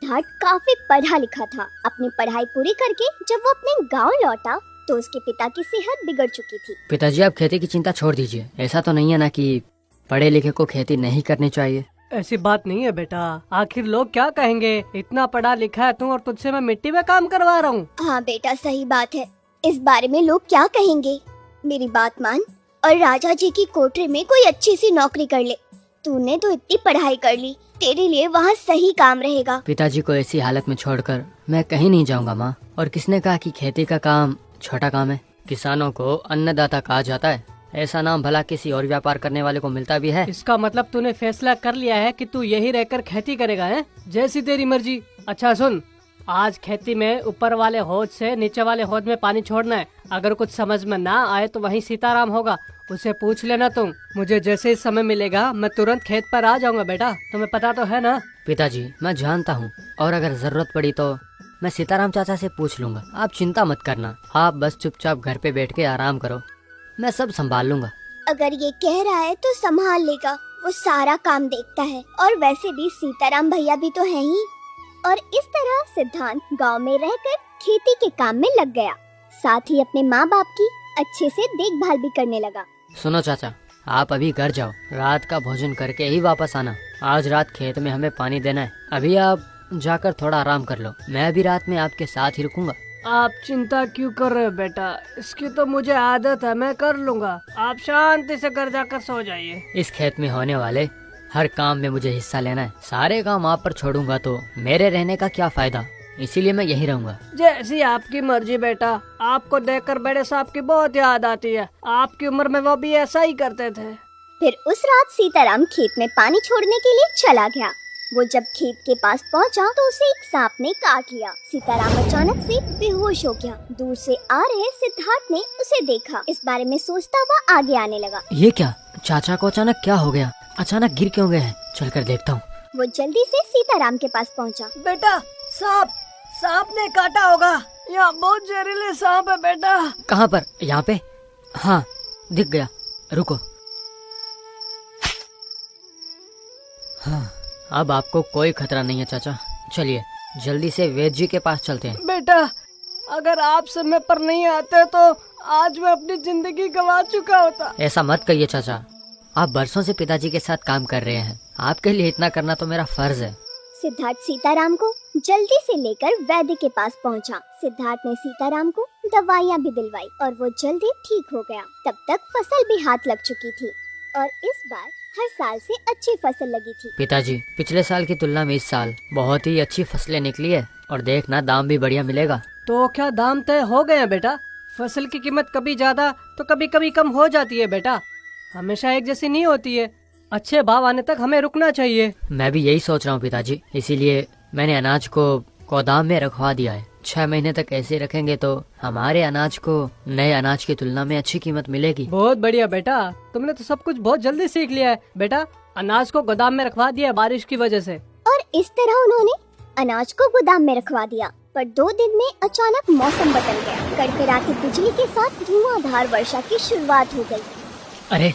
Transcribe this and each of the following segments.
सिद्धार्थ काफी पढ़ा लिखा था। अपनी पढ़ाई पूरी करके जब वो अपने गांव लौटा तो उसके पिता की सेहत बिगड़ चुकी थी। पिताजी, आप खेती की चिंता छोड़ दीजिए। ऐसा तो नहीं है ना कि पढ़े लिखे को खेती नहीं करनी चाहिए। ऐसी बात नहीं है बेटा, आखिर लोग क्या कहेंगे, इतना पढ़ा लिखा है तू और तुझसे मैं मिट्टी में काम करवा रहा हूँ। हाँ बेटा, सही बात है। इस बारे में लोग क्या कहेंगे। मेरी बात मान और राजा जी की कोठरी में कोई अच्छी सी नौकरी कर ले। तूने तो इतनी पढ़ाई कर ली, तेरे लिए वहाँ सही काम रहेगा। पिताजी को ऐसी हालत में छोड़कर मैं कहीं नहीं जाऊंगा माँ। और किसने कहा कि खेती का काम छोटा काम है? किसानों को अन्नदाता कहा जाता है। ऐसा नाम भला किसी और व्यापार करने वाले को मिलता भी है? इसका मतलब तूने फैसला कर लिया है कि तू यही रहकर खेती करेगा है? जैसी तेरी मर्जी। अच्छा सुन, आज खेती में ऊपर वाले हौज से नीचे वाले हौज में पानी छोड़ना है। अगर कुछ समझ में ना आए तो वहीं सीताराम होगा, उसे पूछ लेना तुम। मुझे जैसे ही समय मिलेगा मैं तुरंत खेत पर आ जाऊंगा बेटा, तुम्हें पता तो है ना। पिताजी, मैं जानता हूँ, और अगर जरूरत पड़ी तो मैं सीताराम चाचा से पूछ लूंगा। आप चिंता मत करना, आप बस चुपचाप घर पे बैठ के आराम करो, मैं सब संभाल लूंगा। अगर ये कह रहा है तो संभाल लेगा, वो सारा काम देखता है। और वैसे भी सीताराम भैया भी तो है ही। और इस तरह सिद्धांत गांव में रहकर खेती के काम में लग गया, साथ ही अपने माँ बाप की अच्छे से देखभाल भी करने लगा। सुनो चाचा, आप अभी घर जाओ, रात का भोजन करके ही वापस आना। आज रात खेत में हमें पानी देना है। अभी आप जाकर थोड़ा आराम कर लो, मैं अभी रात में आपके साथ ही रुकूंगा। आप चिंता क्यों कर रहे हो बेटा, इसकी तो मुझे आदत है, मैं कर लूंगा। आप शांति से घर जाकर सो जाइए। इस खेत में होने वाले हर काम में मुझे हिस्सा लेना है। सारे काम आप पर छोड़ूंगा तो मेरे रहने का क्या फायदा, इसीलिए मैं यही रहूंगा। जैसी आपकी मर्जी बेटा, आपको देखकर बड़े साहब की बहुत याद आती है। आपकी उम्र में वो भी ऐसा ही करते थे। फिर उस रात सीताराम खेत में पानी छोड़ने के लिए चला गया। वो जब खेत के पास पहुंचा तो उसे एक सांप ने काट लिया। सीताराम अचानक से बेहोश हो गया। दूर से आ रहे सिद्धार्थ ने उसे देखा। इस बारे में सोचता हुआ आगे आने लगा। ये क्या, चाचा को अचानक क्या हो गया? अचानक गिर क्यों गए हैं? चलकर देखता हूँ। वो जल्दी से सीताराम के पास पहुंचा। बेटा, सांप ने काटा होगा, यहाँ बहुत जहरीले सांप है बेटा। कहाँ पर? यहाँ पे? हाँ, दिख गया, रुको। हाँ, अब आपको कोई खतरा नहीं है चाचा। चलिए जल्दी से वैद्य जी के पास चलते हैं। बेटा, अगर आप समय पर नहीं आते तो आज मैं अपनी जिंदगी गंवा चुका होता। ऐसा मत कहिए चाचा, आप बरसों से पिताजी के साथ काम कर रहे हैं, आपके लिए इतना करना तो मेरा फर्ज है। सिद्धार्थ सीताराम को जल्दी से लेकर वैद्य के पास पहुंचा। सिद्धार्थ ने सीताराम को दवाइयां भी दिलवाई और वो जल्दी ठीक हो गया। तब तक फसल भी हाथ लग चुकी थी और इस बार हर साल से अच्छी फसल लगी थी। पिताजी, पिछले साल की तुलना में इस साल बहुत ही अच्छी फसलें निकली है, और देखना दाम भी बढ़िया मिलेगा। तो क्या दाम तय हो गए हैं बेटा? फसल की कीमत कभी ज्यादा तो कभी कभी कम हो जाती है बेटा, हमेशा एक जैसी नहीं होती है। अच्छे भाव आने तक हमें रुकना चाहिए। मैं भी यही सोच रहा हूँ पिताजी, इसीलिए मैंने अनाज को गोदाम में रखवा दिया है। 6 महीने तक ऐसे रखेंगे तो हमारे अनाज को नए अनाज की तुलना में अच्छी कीमत मिलेगी। बहुत बढ़िया बेटा, तुमने तो सब कुछ बहुत जल्दी सीख लिया है। बेटा, अनाज को गोदाम में रखवा दिया बारिश की वजह से। और इस तरह उन्होंने अनाज को गोदाम में रखवा दिया। पर 2 दिन में अचानक मौसम बदल गया। कड़कड़ाती बिजली के साथ धुआंधार वर्षा की शुरुआत हो गई। अरे,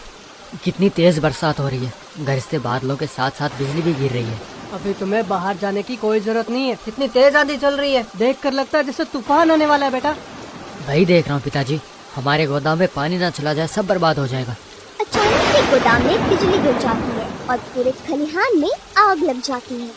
कितनी तेज बरसात हो रही है, गरजते बादलों के साथ साथ बिजली भी गिर रही है। अभी तुम्हें बाहर जाने की कोई जरूरत नहीं है, इतनी तेज आंधी चल रही है, देखकर लगता है जैसे तूफान आने वाला है बेटा। वही देख रहा हूँ पिताजी, हमारे गोदाम में पानी ना चला जाए, सब बर्बाद हो जाएगा। अचानक से गोदाम में बिजली गिर जाती है और पूरे खलिहान में आग लग जाती है।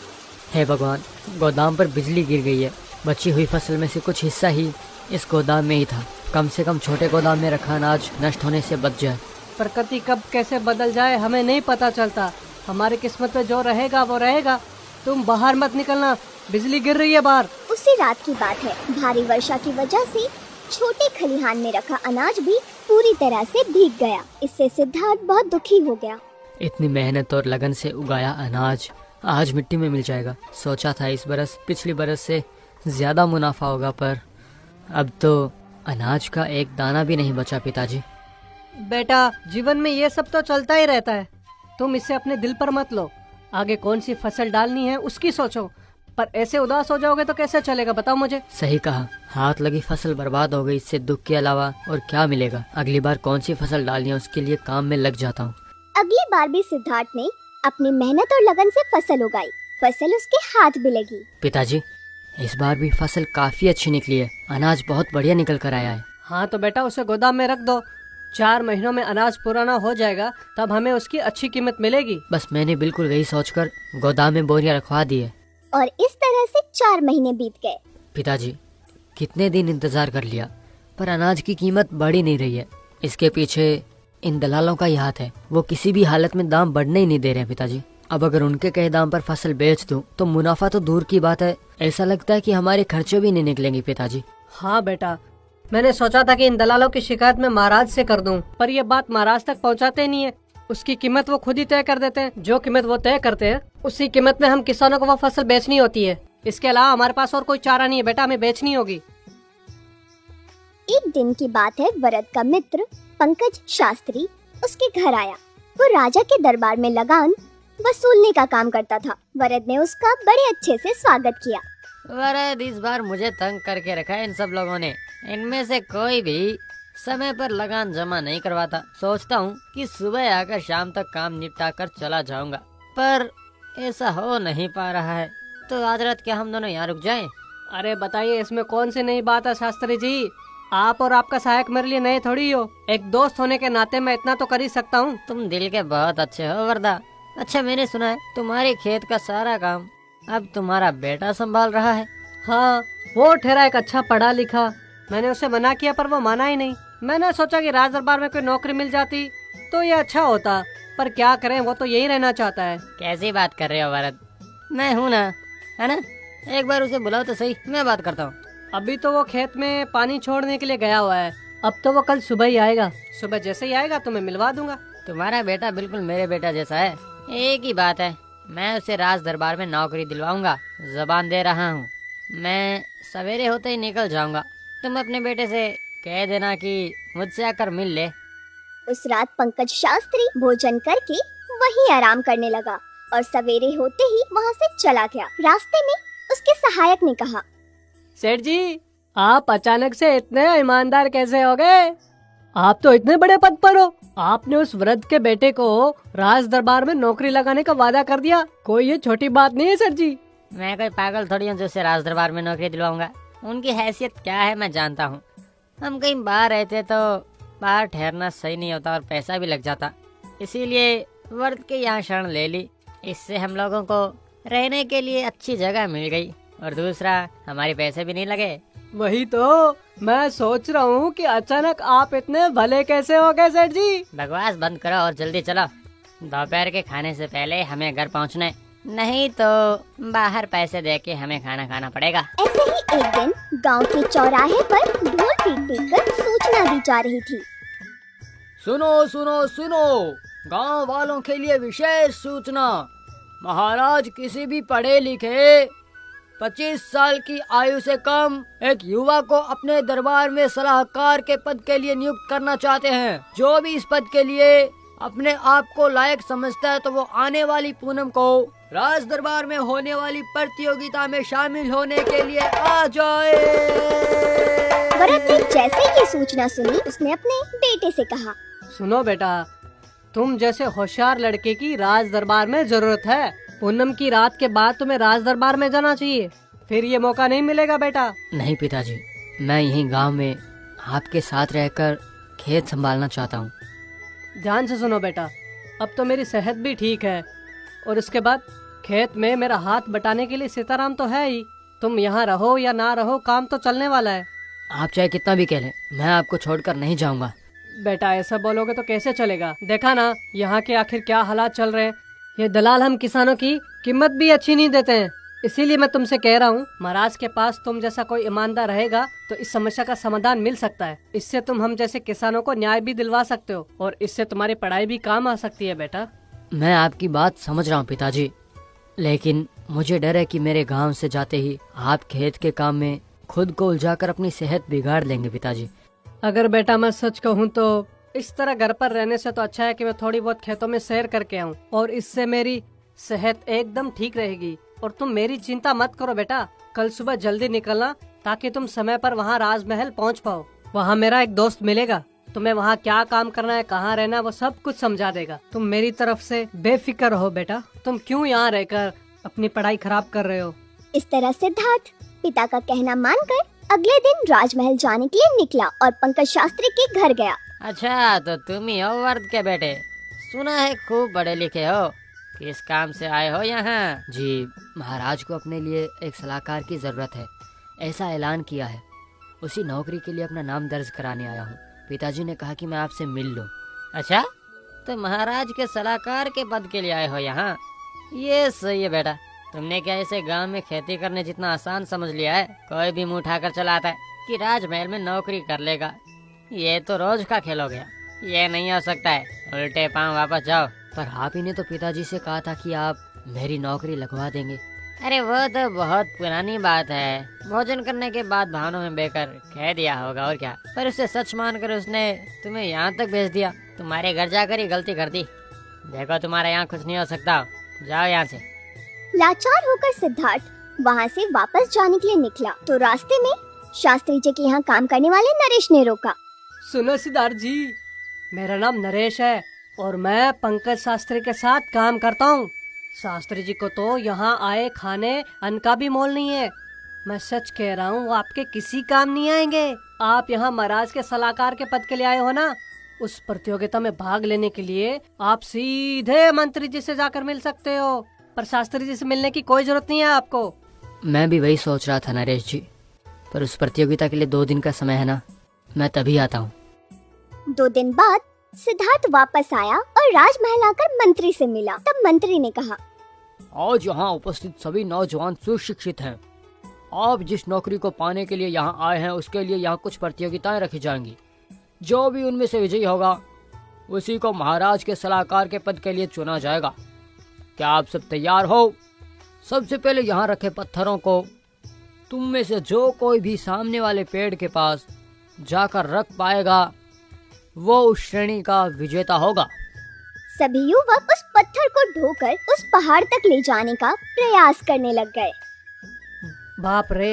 हे भगवान, गोदाम पर बिजली गिर गई है। बची हुई फसल में से कुछ हिस्सा ही इस गोदाम में ही था। कम से कम छोटे गोदाम में रखा अनाज नष्ट होने से बच जाए। प्रकृति कब कैसे बदल जाए हमें नहीं पता चलता। हमारी किस्मत में जो रहेगा वो रहेगा। तुम बाहर मत निकलना, बिजली गिर रही है बाहर। उसी रात की बात है। भारी वर्षा की वजह से छोटे खलिहान में रखा अनाज भी पूरी तरह से भीग गया। इससे सिद्धार्थ बहुत दुखी हो गया। इतनी मेहनत और लगन से उगाया अनाज आज मिट्टी में मिल जाएगा। सोचा था इस बरस पिछली बरस से ज्यादा मुनाफा होगा, पर अब तो अनाज का एक दाना भी नहीं बचा। पिताजी, बेटा, जीवन में ये सब तो चलता ही रहता है, तुम इसे अपने दिल पर मत लो। आगे कौन सी फसल डालनी है उसकी सोचो, पर ऐसे उदास हो जाओगे तो कैसे चलेगा, बताओ मुझे। सही कहा, हाथ लगी फसल बर्बाद हो गई, इससे दुख के अलावा और क्या मिलेगा। अगली बार कौन सी फसल डालनी है उसके लिए काम में लग जाता हूँ। अगली बार भी सिद्धार्थ ने अपनी मेहनत और लगन से फसल उगाई फसल उसके हाथ भी लगी। पिताजी, इस बार भी फसल काफी अच्छी निकली है। अनाज बहुत बढ़िया निकल कर आया है। हाँ तो बेटा उसे गोदाम में रख दो। 4 महीनों में अनाज पुराना हो जाएगा, तब हमें उसकी अच्छी कीमत मिलेगी। बस मैंने बिल्कुल वही सोचकर गोदाम में बोरियां रखवा दी है। और इस तरह से 4 महीने बीत गए। पिताजी, कितने दिन इंतजार कर लिया, पर अनाज की कीमत बढ़ ही नहीं रही है। इसके पीछे इन दलालों का ही हाथ है। वो किसी भी हालत में दाम बढ़ने ही नहीं दे रहे हैं पिताजी। अब अगर उनके कहे दाम पर फसल बेच दूं तो मुनाफा तो दूर की बात है, ऐसा लगता है कि हमारे खर्चे भी नहीं निकलेंगे पिताजी। हाँ बेटा, मैंने सोचा था कि इन दलालों की शिकायत मैं महाराज से कर दूं, पर ये बात महाराज तक पहुंचाते नहीं है। उसकी कीमत वो खुद ही तय कर देते हैं। जो कीमत वो तय करते हैं उसी कीमत में हम किसानों को वो फसल बेचनी होती है। इसके अलावा हमारे पास और कोई चारा नहीं है बेटा, हमें बेचनी होगी। एक दिन की बात है, वरद का मित्र पंकज शास्त्री उसके घर आया। वो राजा के दरबार में लगान वसूलने का काम करता था। वरद ने उसका बड़े अच्छे से स्वागत किया। वरद, इस बार मुझे तंग करके रखा है इन सब लोगों ने। इनमें से कोई भी समय पर लगान जमा नहीं करवाता। सोचता हूँ कि सुबह आकर शाम तक काम निपटा कर चला जाऊंगा, पर ऐसा हो नहीं पा रहा है। तो आज रात क्या हम दोनों यहाँ रुक जाएं? अरे बताइए, इसमें कौन सी नई बात है शास्त्री जी? आप और आपका सहायक मेरे लिए नए थोड़ी हो। एक दोस्त होने के नाते मैं इतना तो कर ही सकता हूँ। तुम दिल के बहुत अच्छे हो वरदा। अच्छा, मैंने सुना है तुम्हारे खेत का सारा काम अब तुम्हारा बेटा संभाल रहा है। हाँ, वो ठहरा एक अच्छा पढ़ा लिखा। मैंने उसे मना किया पर वो माना ही नहीं। मैंने सोचा कि राज दरबार में कोई नौकरी मिल जाती तो ये अच्छा होता, पर क्या करें, वो तो यही रहना चाहता है। कैसी बात कर रहे हो वरद? मैं हूँ ना, है ना? एक बार उसे बुलाओ तो सही, मैं बात करता हूँ। अभी तो वो खेत में पानी छोड़ने के लिए गया हुआ है। अब तो वो कल सुबह ही आएगा। सुबह जैसे ही आएगा तो मैं मिलवा दूंगा। तुम्हारा बेटा बिल्कुल मेरे बेटा जैसा है। एक ही बात है, मैं उसे राज दरबार में नौकरी दिलवाऊंगा। जबान दे रहा हूँ, मैं सवेरे होते ही निकल जाऊंगा। तुम अपने बेटे से कह देना कि मुझसे आकर मिल ले। उस रात पंकज शास्त्री भोजन करके वहीं आराम करने लगा और सवेरे होते ही वहाँ से चला गया। रास्ते में उसके सहायक ने कहा, सेठ जी, आप अचानक से इतने ईमानदार कैसे हो गए? आप तो इतने बड़े पद पर हो। आपने उस वृद्ध के बेटे को राज दरबार में नौकरी लगाने का वादा कर दिया। कोई ये छोटी बात नहीं है सेठ जी। मैं कोई पागल थोड़ी हूँ जो उसे राज दरबार में नौकरी दिलवाऊंगा। उनकी हैसियत क्या है मैं जानता हूँ। हम कहीं बाहर रहते तो बाहर ठहरना सही नहीं होता और पैसा भी लग जाता, इसीलिए वर्द के यहाँ शरण ले ली। इससे हम लोगों को रहने के लिए अच्छी जगह मिल गई और दूसरा हमारे पैसे भी नहीं लगे। वही तो मैं सोच रहा हूँ कि अचानक आप इतने भले कैसे हो गए सेठ जी। बकवास बंद करो और जल्दी चलो। दोपहर के खाने से पहले हमें घर पहुँचना है, नहीं तो बाहर पैसे देके हमें खाना खाना पड़ेगा। ऐसे ही एक दिन गांव के चौराहे पर ढोल पीट कर सूचना दी जा रही थी। सुनो सुनो सुनो, गांव वालों के लिए विशेष सूचना। महाराज किसी भी पढ़े लिखे 25 साल की आयु से कम एक युवा को अपने दरबार में सलाहकार के पद के लिए नियुक्त करना चाहते हैं। जो भी इस पद के लिए अपने आप को लायक समझता है तो वो आने वाली पूनम को राज दरबार में होने वाली प्रतियोगिता में शामिल होने के लिए आ जाए। वरद ने जैसे ये सूचना सुनी, उसने अपने बेटे से कहा, सुनो बेटा, तुम जैसे होशियार लड़के की राज दरबार में जरूरत है। पूनम की रात के बाद तुम्हें राज दरबार में जाना चाहिए, फिर ये मौका नहीं मिलेगा बेटा। नहीं पिताजी, मैं यहीं गांव में आपके साथ रहकर खेत संभालना चाहता हूँ। ध्यान से सुनो बेटा, अब तो मेरी सेहत भी ठीक है और इसके बाद खेत में मेरा हाथ बटाने के लिए सीताराम तो है ही। तुम यहाँ रहो या ना रहो, काम तो चलने वाला है। आप चाहे कितना भी कह लें, मैं आपको छोड़कर नहीं जाऊंगा। बेटा ऐसा बोलोगे तो कैसे चलेगा? देखा ना यहाँ के आखिर क्या हालात चल रहे हैं। ये दलाल हम किसानों की कीमत भी अच्छी नहीं देते हैं। इसीलिए मैं तुमसे कह रहा हूँ, महाराज के पास तुम जैसा कोई ईमानदार रहेगा तो इस समस्या का समाधान मिल सकता है। इससे तुम हम जैसे किसानों को न्याय भी दिलवा सकते हो और इससे तुम्हारी पढ़ाई भी काम आ सकती है बेटा। मैं आपकी बात समझ रहा हूँ पिताजी, लेकिन मुझे डर है कि मेरे गांव से जाते ही आप खेत के काम में खुद को उलझाकर अपनी सेहत बिगाड़ लेंगे पिताजी। अगर बेटा मैं सच कहूँ तो इस तरह घर पर रहने से तो अच्छा है कि मैं थोड़ी बहुत खेतों में सैर करके आऊँ और इससे मेरी सेहत एकदम ठीक रहेगी। और तुम मेरी चिंता मत करो बेटा, कल सुबह जल्दी निकलना ताकि तुम समय पर वहाँ राजमहल पहुँच पाओ। वहाँ मेरा एक दोस्त मिलेगा, तुम्हें वहाँ क्या काम करना है, कहाँ रहना है, वो सब कुछ समझा देगा। तुम मेरी तरफ से बेफिक्र रहो बेटा। तुम क्यों यहाँ रहकर अपनी पढ़ाई खराब कर रहे हो। इस तरह सिद्धार्थ पिता का कहना मानकर अगले दिन राजमहल जाने के लिए निकला और पंकज शास्त्री के घर गया। अच्छा, तो तुम ही हो वर्द के बेटे। सुना है खूब पढ़े लिखे हो। किस काम से आए हो यहाँ? जी, महाराज को अपने लिए एक सलाहकार की जरूरत है, ऐसा ऐलान किया है। उसी नौकरी के लिए अपना नाम दर्ज कराने आया हूँ। पिताजी ने कहा कि मैं आपसे मिल लूँ। अच्छा, तो महाराज के सलाहकार के पद के लिए आए हो यहाँ? ये सही है बेटा। तुमने क्या इसे गांव में खेती करने जितना आसान समझ लिया है? कोई भी मुंह उठाकर चला आता है कि राजमहल में नौकरी कर लेगा। ये तो रोज का खेल हो गया। ये नहीं हो सकता है। उल्टे पांव वापस जाओ। पर आप ही ने तो पिताजी से कहा था कि आप मेरी नौकरी लगवा देंगे। अरे वो तो बहुत पुरानी बात है। भोजन करने के बाद भावनों में बेकर कह दिया होगा और क्या। पर उसे सच मानकर उसने तुम्हें यहाँ तक भेज दिया। तुम्हारे घर जाकर ही गलती कर दी। देखो, तुम्हारे यहाँ कुछ नहीं हो सकता। जाओ यहाँ से। लाचार होकर सिद्धार्थ वहाँ से वापस जाने के लिए निकला तो रास्ते में शास्त्री जी के यहाँ काम करने वाले नरेश ने रोका। सुनो सिद्धार्थ जी, मेरा नाम नरेश है और मैं पंकज शास्त्री के साथ काम करता हूँ। शास्त्री जी को तो यहाँ आए खाने अन्न का भी मोल नहीं है। मैं सच कह रहा हूँ, वो आपके किसी काम नहीं आएंगे। आप यहाँ महाराज के सलाहकार के पद के लिए आए हो ना, उस प्रतियोगिता में भाग लेने के लिए आप सीधे मंत्री जी से जाकर मिल सकते हो, पर शास्त्री जी से मिलने की कोई जरूरत नहीं है आपको। मैं भी वही सोच रहा था नरेश जी, पर उस प्रतियोगिता के लिए 2 दिन का समय है ना, मैं तभी आता हूँ। 2 दिन बाद सिद्धार्थ वापस आया और राजमहल आकर मंत्री से मिला। तब मंत्री ने कहा, आज यहाँ उपस्थित सभी नौजवान सुशिक्षित हैं। आप जिस नौकरी को पाने के लिए यहाँ आए हैं उसके लिए यहाँ कुछ प्रतियोगिताएं रखी जाएंगी। जो भी उनमें से विजयी होगा उसी को महाराज के सलाहकार के पद के लिए चुना जाएगा। क्या आप सब तैयार हो? सबसे पहले यहाँ रखे पत्थरों को तुम में से जो कोई भी सामने वाले पेड़ के पास जाकर रख पाएगा वो उस श्रेणी का विजेता होगा। सभी युवक उस पत्थर को ढोकर उस पहाड़ तक ले जाने का प्रयास करने लग गए। बाप रे,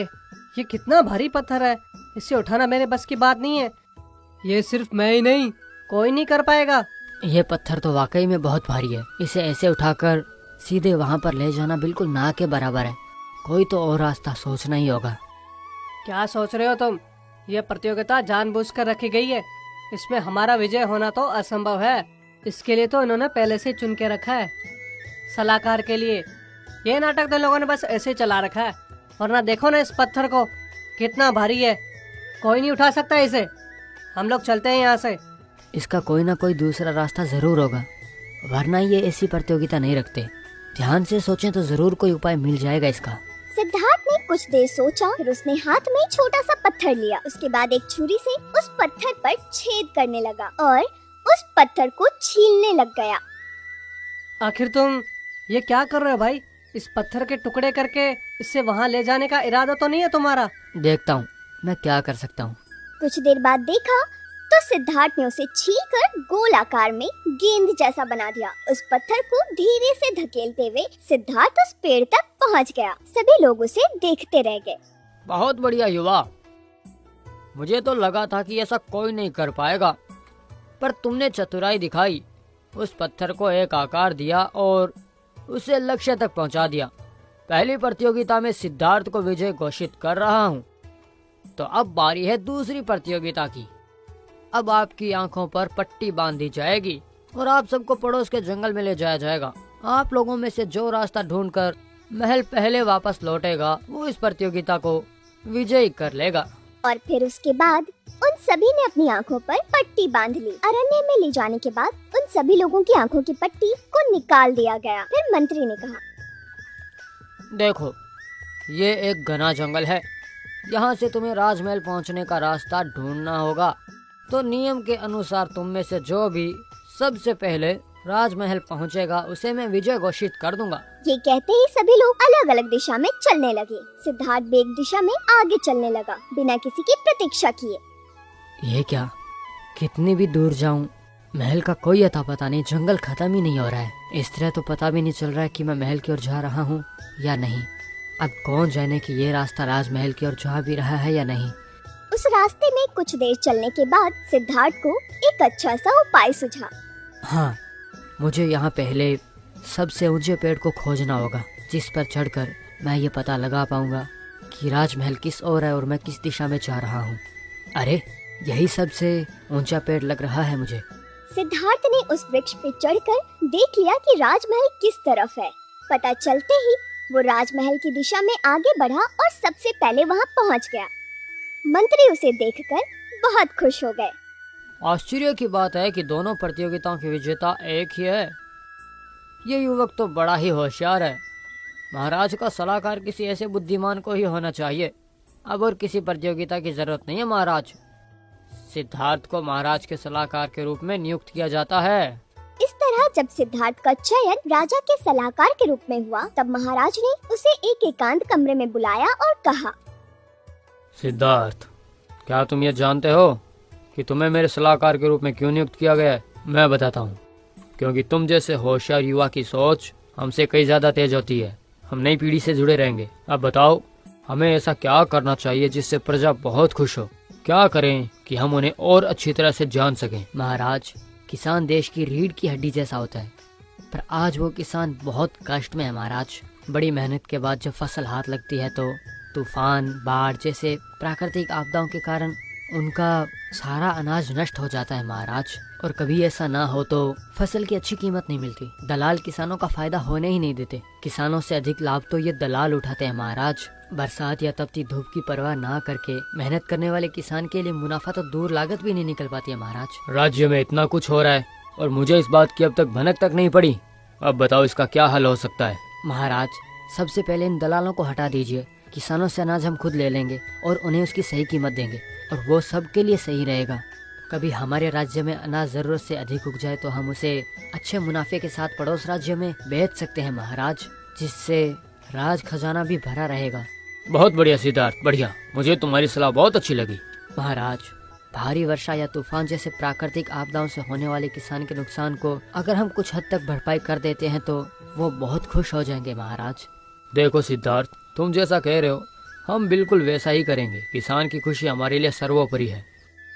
ये कितना भारी पत्थर है। इसे उठाना मेरे बस की बात नहीं है। ये सिर्फ मैं ही नहीं, कोई नहीं कर पाएगा। ये पत्थर तो वाकई में बहुत भारी है। इसे ऐसे उठाकर सीधे वहाँ पर ले जाना बिल्कुल ना के बराबर है। कोई तो और रास्ता सोचना ही होगा। क्या सोच रहे हो तुम? ये प्रतियोगिता जानबूझकर रखी गई है। इसमें हमारा विजय होना तो असंभव है। इसके लिए तो इन्होंने पहले से चुन के रखा है सलाहकार के लिए। ये नाटक तो लोगों ने बस ऐसे चला रखा है, वरना देखो ना इस पत्थर को, कितना भारी है। कोई नहीं उठा सकता इसे। हम लोग चलते हैं यहाँ से। इसका कोई ना कोई दूसरा रास्ता जरूर होगा, वरना ये ऐसी प्रतियोगिता नहीं रखते। ध्यान से सोचें तो जरूर कोई उपाय मिल जाएगा इसका। सिद्धार्थ ने कुछ देर सोचा, फिर उसने हाथ में छोटा सा पत्थर लिया। उसके बाद एक छुरी से उस पत्थर पर छेद करने लगा और उस पत्थर को छीलने लग गया। आखिर तुम ये क्या कर रहे हो भाई? इस पत्थर के टुकड़े करके इससे वहाँ ले जाने का इरादा तो नहीं है तुम्हारा? देखता हूँ मैं क्या कर सकता हूँ। कुछ देर बाद देखा तो सिद्धार्थ ने उसे छीलकर गोल आकार में गेंद जैसा बना दिया। उस पत्थर को धीरे से धकेलते हुए सिद्धार्थ उस पेड़ तक पहुंच गया। सभी लोग उसे देखते रह गए। बहुत बढ़िया युवा, मुझे तो लगा था कि ऐसा कोई नहीं कर पाएगा, पर तुमने चतुराई दिखाई। उस पत्थर को एक आकार दिया और उसे लक्ष्य तक पहुंचा दिया। पहली प्रतियोगिता में सिद्धार्थ को विजय घोषित कर रहा हूं, तो अब बारी है दूसरी प्रतियोगिता की। अब आपकी आंखों पर पट्टी बांधी जाएगी और आप सबको पड़ोस के जंगल में ले जाया जाएगा। आप लोगों में से जो रास्ता ढूंढकर महल पहले वापस लौटेगा वो इस प्रतियोगिता को विजयी कर लेगा। और फिर उसके बाद उन सभी ने अपनी आंखों पर पट्टी बांध ली। अरण्य में ले जाने के बाद उन सभी लोगों की आंखों की पट्टी को निकाल दिया गया। फिर मंत्री ने कहा, देखो, ये एक घना जंगल है। यहाँ से तुम्हें राजमहल पहुँचने का रास्ता ढूंढना होगा। तो नियम के अनुसार तुम में से जो भी सबसे पहले राजमहल पहुँचेगा उसे मैं विजय घोषित कर दूंगा। ये कहते ही सभी लोग अलग अलग दिशा में चलने लगे। सिद्धार्थ भी एक दिशा में आगे चलने लगा बिना किसी की प्रतीक्षा किए। ये क्या, कितनी भी दूर जाऊं महल का कोई अता पता नहीं। जंगल खत्म ही नहीं हो रहा है। इस तरह तो पता भी नहीं चल रहा है कि मैं महल की ओर जा रहा हूँ या नहीं। अब कौन जाने कि ये रास्ता राजमहल की ओर जा भी रहा है या नहीं। उस रास्ते में कुछ देर चलने के बाद सिद्धार्थ को एक अच्छा सा उपाय सूझा। हाँ, मुझे यहाँ पहले सबसे ऊंचे पेड़ को खोजना होगा जिस पर चढ़कर मैं ये पता लगा पाऊंगा कि राजमहल किस ओर है और मैं किस दिशा में जा रहा हूँ। अरे यही सबसे ऊंचा पेड़ लग रहा है मुझे। सिद्धार्थ ने उस वृक्ष पे चढ़कर देख लिया कि राजमहल किस तरफ है। पता चलते ही वो राजमहल की दिशा में आगे बढ़ा और सबसे पहले वहाँ पहुँच गया। मंत्री उसे देखकर बहुत खुश हो गए। आश्चर्य की बात है कि दोनों प्रतियोगिताओं के विजेता एक ही है। ये युवक तो बड़ा ही होशियार है। महाराज का सलाहकार किसी ऐसे बुद्धिमान को ही होना चाहिए। अब और किसी प्रतियोगिता की जरूरत नहीं है महाराज। सिद्धार्थ को महाराज के सलाहकार के रूप में नियुक्त किया जाता है। इस तरह जब सिद्धार्थ का चयन राजा के सलाहकार के रूप में हुआ, तब महाराज ने उसे एक एकांत कमरे में बुलाया और कहा, सिद्धार्थ, क्या तुम ये जानते हो कि तुम्हें मेरे सलाहकार के रूप में क्यों नियुक्त किया गया है? मैं बताता हूँ। क्योंकि तुम जैसे होशियार युवा की सोच हमसे कई ज्यादा तेज होती है। हम नई पीढ़ी से जुड़े रहेंगे। अब बताओ, हमें ऐसा क्या करना चाहिए जिससे प्रजा बहुत खुश हो? क्या करें कि हम उन्हें और अच्छी तरह से जान सकें? महाराज, किसान देश की रीढ़ की हड्डी जैसा होता है, पर आज वो किसान बहुत कष्ट में है महाराज। बड़ी मेहनत के बाद जब फसल हाथ लगती है तो तूफान, बाढ़ जैसे प्राकृतिक आपदाओं के कारण उनका सारा अनाज नष्ट हो जाता है महाराज। और कभी ऐसा ना हो तो फसल की अच्छी कीमत नहीं मिलती। दलाल किसानों का फायदा होने ही नहीं देते। किसानों से अधिक लाभ तो ये दलाल उठाते हैं महाराज। बरसात या तपती धूप की परवाह ना करके मेहनत करने वाले किसान के लिए मुनाफा तो दूर लागत भी नहीं निकल पाती है महाराज। राज्य में इतना कुछ हो रहा है और मुझे इस बात की अब तक भनक तक नहीं पड़ी। अब बताओ, इसका क्या हल हो सकता है? महाराज, सबसे पहले इन दलालों को हटा दीजिए। किसानों से अनाज हम खुद ले लेंगे और उन्हें उसकी सही कीमत देंगे, और वो सबके लिए सही रहेगा। कभी हमारे राज्य में अनाज जरूरत से अधिक उग जाए तो हम उसे अच्छे मुनाफे के साथ पड़ोस राज्य में बेच सकते हैं महाराज, जिससे राज खजाना भी भरा रहेगा। बहुत बढ़िया सिद्धार्थ, बढ़िया। मुझे तुम्हारी सलाह बहुत अच्छी लगी। महाराज, भारी वर्षा या तूफान जैसे प्राकृतिक आपदाओं से होने वाले किसान के नुकसान को अगर हम कुछ हद तक भरपाई कर देते हैं तो वो बहुत खुश हो जाएंगे महाराज। देखो सिद्धार्थ, तुम जैसा कह रहे हो हम बिल्कुल वैसा ही करेंगे। किसान की खुशी हमारे लिए सर्वोपरि है।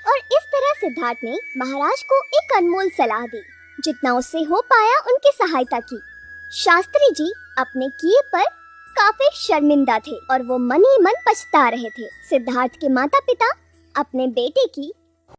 और इस तरह सिद्धार्थ ने महाराज को एक अनमोल सलाह दी। जितना उससे हो पाया उनकी सहायता की। शास्त्री जी अपने किए पर काफी शर्मिंदा थे और वो मन ही मन पछता रहे थे। सिद्धार्थ के माता पिता अपने बेटे की